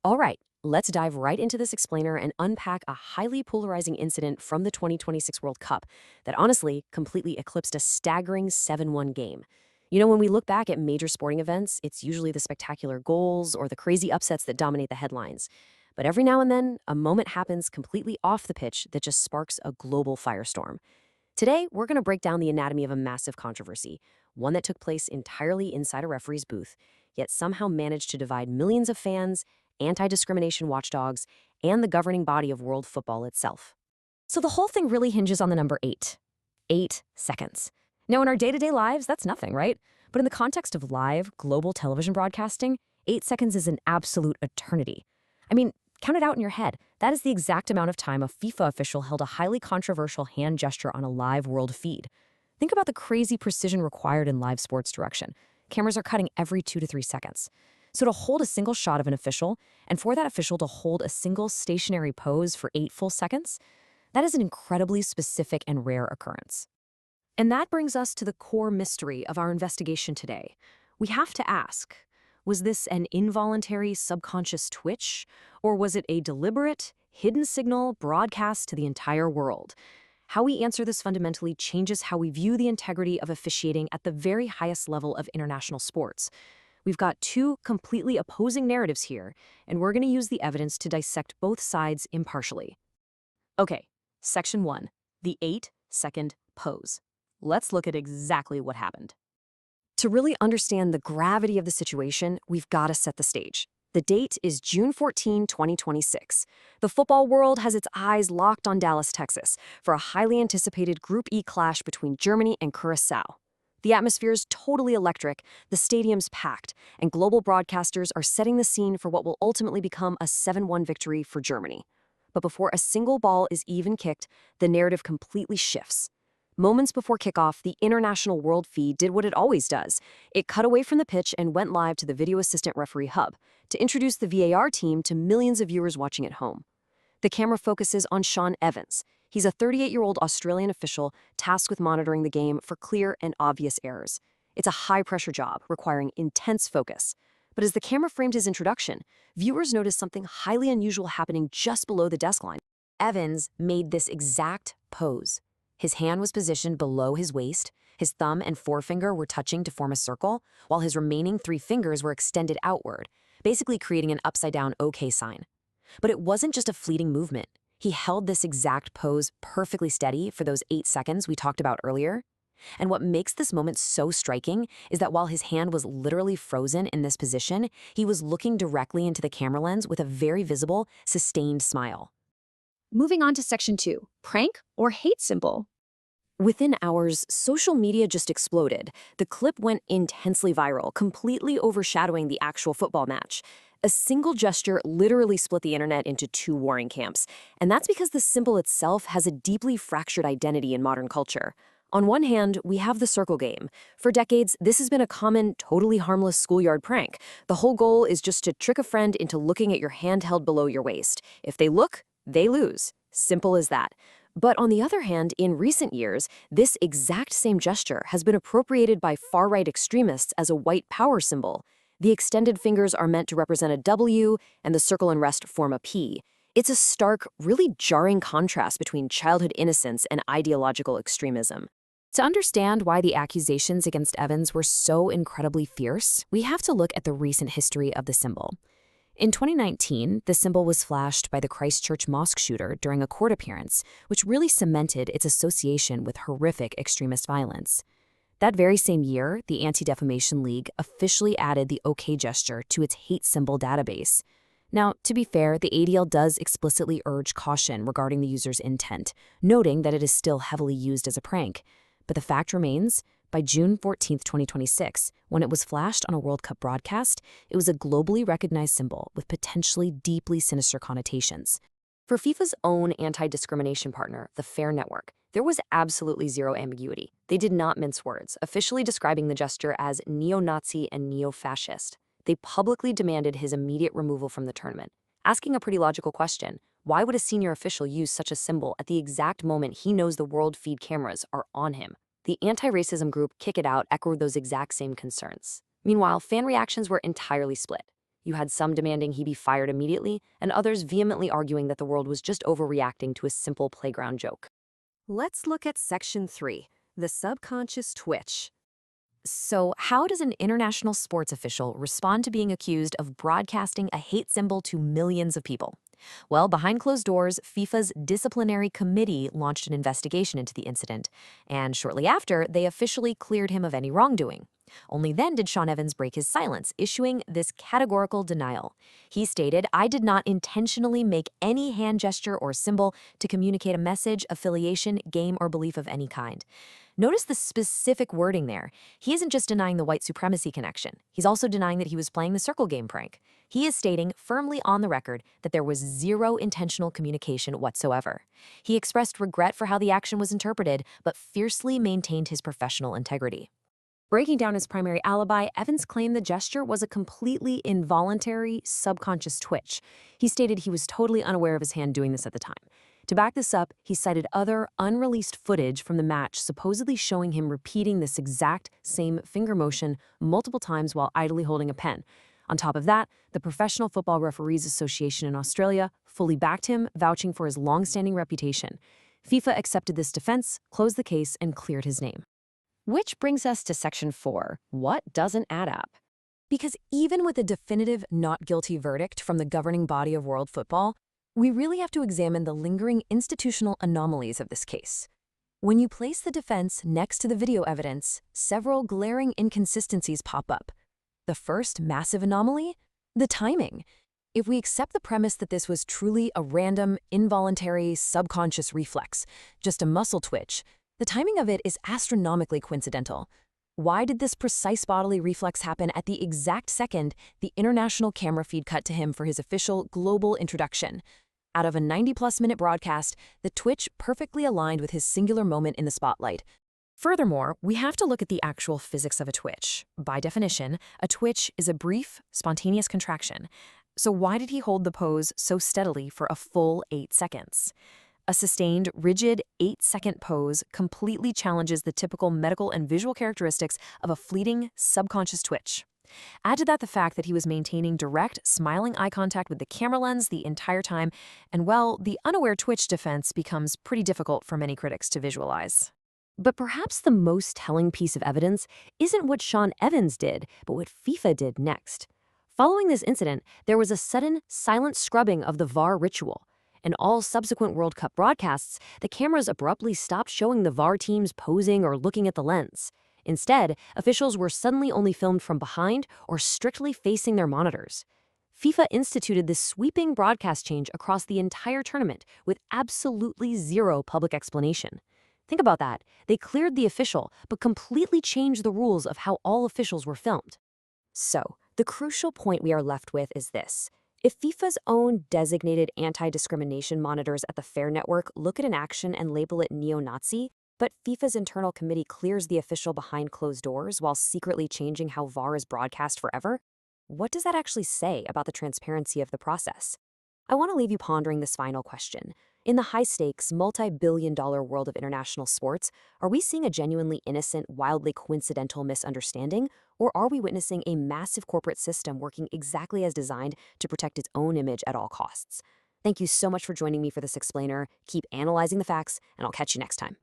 All right, let's dive right into this explainer and unpack a highly polarizing incident from the 2026 World Cup that honestly completely eclipsed a staggering 7-1 game. When we look back at major sporting events, it's usually the spectacular goals or the crazy upsets that dominate the headlines. But every now and then, a moment happens completely off the pitch that just sparks a global firestorm. Today, we're going to break down the anatomy of a massive controversy, one that took place entirely inside a referee's booth, yet somehow managed to divide millions of fans, anti-discrimination watchdogs, and the governing body of world football itself. So the whole thing really hinges on the number 8. 8 seconds. Now, in our day-to-day lives, that's nothing, right? But in the context of live, global television broadcasting, 8 seconds is an absolute eternity. I mean, count it out in your head. That is the exact amount of time a FIFA official held a highly controversial hand gesture on a live world feed. Think about the crazy precision required in live sports direction. Cameras are cutting every 2 to 3 seconds. So to hold a single shot of an official, and for that official to hold a single stationary pose for 8 full seconds, that is an incredibly specific and rare occurrence. And that brings us to the core mystery of our investigation today. We have to ask, was this an involuntary subconscious twitch, or was it a deliberate, hidden signal broadcast to the entire world? How we answer this fundamentally changes how we view the integrity of officiating at the very highest level of international sports. We've got two completely opposing narratives here, and we're going to use the evidence to dissect both sides impartially. Okay, Section 1, the 8-second pose. Let's look at exactly what happened. To really understand the gravity of the situation, we've got to set the stage. The date is June 14, 2026. The football world has its eyes locked on Dallas, Texas, for a highly anticipated Group E clash between Germany and Curacao. The atmosphere is totally electric, the stadium's packed, and global broadcasters are setting the scene for what will ultimately become a 7-1 victory for Germany. But before a single ball is even kicked, the narrative completely shifts. Moments before kickoff, the international world feed did what it always does. It cut away from the pitch and went live to the video assistant referee hub to introduce the VAR team to millions of viewers watching at home. The camera focuses on Shaun Evans. He's a 38-year-old Australian official tasked with monitoring the game for clear and obvious errors. It's a high-pressure job requiring intense focus. But as the camera framed his introduction, viewers noticed something highly unusual happening just below the desk line. Evans made this exact pose. His hand was positioned below his waist, his thumb and forefinger were touching to form a circle, while his remaining 3 fingers were extended outward, basically creating an upside-down OK sign. But it wasn't just a fleeting movement. He held this exact pose perfectly steady for those 8 seconds we talked about earlier. And what makes this moment so striking is that while his hand was literally frozen in this position, he was looking directly into the camera lens with a very visible, sustained smile. Moving on to Section 2, prank or hate symbol. Within hours, social media just exploded. The clip went intensely viral, completely overshadowing the actual football match. A single gesture literally split the internet into 2 warring camps, and that's because the symbol itself has a deeply fractured identity in modern culture. On one hand, we have the circle game. For decades, this has been a common, totally harmless schoolyard prank. The whole goal is just to trick a friend into looking at your hand held below your waist. If they look, they lose. Simple as that. But on the other hand, in recent years, this exact same gesture has been appropriated by far-right extremists as a white power symbol. The extended fingers are meant to represent a W, and the circle and rest form a P. It's a stark, really jarring contrast between childhood innocence and ideological extremism. To understand why the accusations against Evans were so incredibly fierce, we have to look at the recent history of the symbol. In 2019, the symbol was flashed by the Christchurch mosque shooter during a court appearance, which really cemented its association with horrific extremist violence. That very same year, the Anti-Defamation League officially added the OK gesture to its hate symbol database. Now, to be fair, the ADL does explicitly urge caution regarding the user's intent, noting that it is still heavily used as a prank. But the fact remains, by June 14, 2026, when it was flashed on a World Cup broadcast, it was a globally recognized symbol with potentially deeply sinister connotations. For FIFA's own anti-discrimination partner, the FAIR Network, there was absolutely zero ambiguity. They did not mince words, officially describing the gesture as neo-Nazi and neo-fascist. They publicly demanded his immediate removal from the tournament, asking a pretty logical question. Why would a senior official use such a symbol at the exact moment he knows the world feed cameras are on him? The anti-racism group Kick It Out echoed those exact same concerns. Meanwhile, fan reactions were entirely split. You had some demanding he be fired immediately, and others vehemently arguing that the world was just overreacting to a simple playground joke. Let's look at Section 3, the subconscious twitch. So, how does an international sports official respond to being accused of broadcasting a hate symbol to millions of people? Well, behind closed doors, FIFA's disciplinary committee launched an investigation into the incident, and shortly after, they officially cleared him of any wrongdoing. Only then did Shaun Evans break his silence, issuing this categorical denial. He stated, "I did not intentionally make any hand gesture or symbol to communicate a message, affiliation, game, or belief of any kind." Notice the specific wording there. He isn't just denying the white supremacy connection. He's also denying that he was playing the circle game prank. He is stating firmly on the record that there was zero intentional communication whatsoever. He expressed regret for how the action was interpreted, but fiercely maintained his professional integrity. Breaking down his primary alibi, Evans claimed the gesture was a completely involuntary, subconscious twitch. He stated he was totally unaware of his hand doing this at the time. To back this up, he cited other unreleased footage from the match supposedly showing him repeating this exact same finger motion multiple times while idly holding a pen. On top of that, the Professional Football Referees Association in Australia fully backed him, vouching for his long-standing reputation. FIFA accepted this defense, closed the case, and cleared his name. Which brings us to Section 4, what doesn't add up? Because even with a definitive not guilty verdict from the governing body of world football, we really have to examine the lingering institutional anomalies of this case. When you place the defense next to the video evidence, several glaring inconsistencies pop up. The first massive anomaly? The timing. If we accept the premise that this was truly a random, involuntary, subconscious reflex, just a muscle twitch, the timing of it is astronomically coincidental. Why did this precise bodily reflex happen at the exact second the international camera feed cut to him for his official global introduction? Out of a 90-plus minute broadcast, the twitch perfectly aligned with his singular moment in the spotlight. Furthermore, we have to look at the actual physics of a twitch. By definition, a twitch is a brief, spontaneous contraction. So why did he hold the pose so steadily for a full 8 seconds? A sustained, rigid 8-second pose completely challenges the typical medical and visual characteristics of a fleeting, subconscious twitch. Add to that the fact that he was maintaining direct, smiling eye contact with the camera lens the entire time, and well, the unaware twitch defense becomes pretty difficult for many critics to visualize. But perhaps the most telling piece of evidence isn't what Shaun Evans did, but what FIFA did next. Following this incident, there was a sudden, silent scrubbing of the VAR ritual. In all subsequent World Cup broadcasts, the cameras abruptly stopped showing the VAR teams posing or looking at the lens. Instead, officials were suddenly only filmed from behind or strictly facing their monitors. FIFA instituted this sweeping broadcast change across the entire tournament with absolutely zero public explanation. Think about that. They cleared the official, but completely changed the rules of how all officials were filmed. So, the crucial point we are left with is this. If FIFA's own designated anti-discrimination monitors at the FAIR network look at an action and label it neo-Nazi, but FIFA's internal committee clears the official behind closed doors while secretly changing how VAR is broadcast forever, what does that actually say about the transparency of the process? I want to leave you pondering this final question. In the high-stakes, multi-billion-dollar world of international sports, are we seeing a genuinely innocent, wildly coincidental misunderstanding, or are we witnessing a massive corporate system working exactly as designed to protect its own image at all costs? Thank you so much for joining me for this explainer. Keep analyzing the facts, and I'll catch you next time.